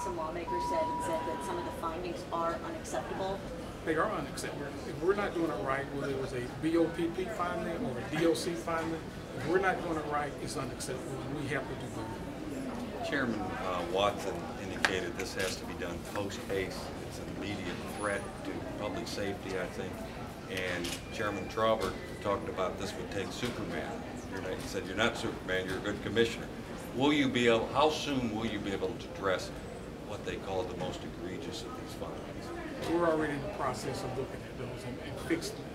some lawmakers said that some of the findings are unacceptable. They are unacceptable. If we're not doing it right, whether it was a BOPP finding or a DOC finding, if we're not doing it right, it's unacceptable, and we have to do both. Chairman Watson indicated this has to be done post-haste. It's an immediate threat to public safety, I think. And Chairman Traubert talked about this would take Superman. He said, you're not Superman, you're a good commissioner. Will you be able, how soon will you be able to address what they call the most egregious of these findings? We're already in the process of looking at those and fixing them.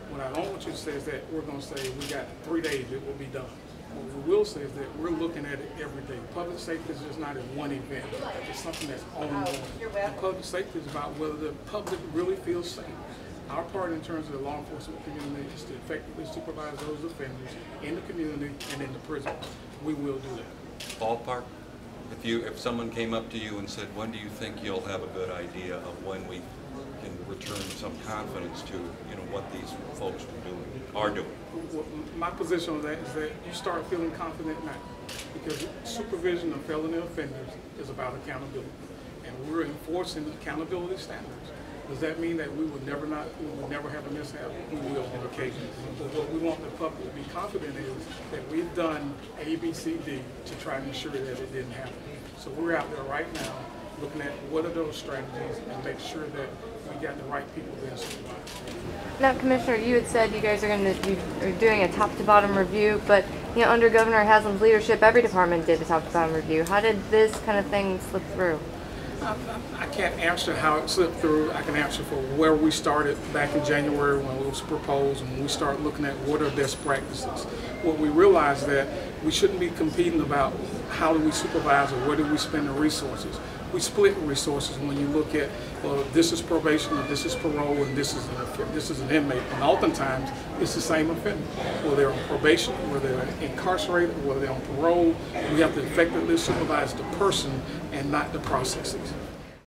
What I don't want you to say is that we're going to say we got 3 days, it will be done. What we will say is that we're looking at it every day. Public safety is just not in one event. It's something that's ongoing. And public safety is about whether the public really feels safe. Our part in terms of the law enforcement community is to effectively supervise those offenders in the community and in the prison. We will do that. Ballpark? If someone came up to you and said, when do you think you'll have a good idea of when we can return some confidence to what these folks are doing? Well, my position on that is that you start feeling confident now, because supervision of felony offenders is about accountability, and we're enforcing accountability standards. Does that mean that we will never have a mishap? We will on occasion. But what we want the public to be confident is that we've done A, B, C, D to try to ensure that it didn't happen. So we're out there right now looking at what are those strategies and make sure that we got the right people being supervised. Now, Commissioner, you had said you guys are doing a top-to-bottom review, but under Governor Haslam's leadership, every department did a top-to-bottom review. How did this kind of thing slip through? I can't answer how it slipped through. I can answer for where we started back in January when it was proposed, and when we started looking at what are best practices. What we realized that we shouldn't be competing about how do we supervise or where do we spend the resources. We split resources when you look at, well, this is probation, or this is parole, and this is an inmate. And oftentimes, it's the same offender. Whether they're on probation, whether they're incarcerated, whether they're on parole, we have to effectively supervise the person and not the processes.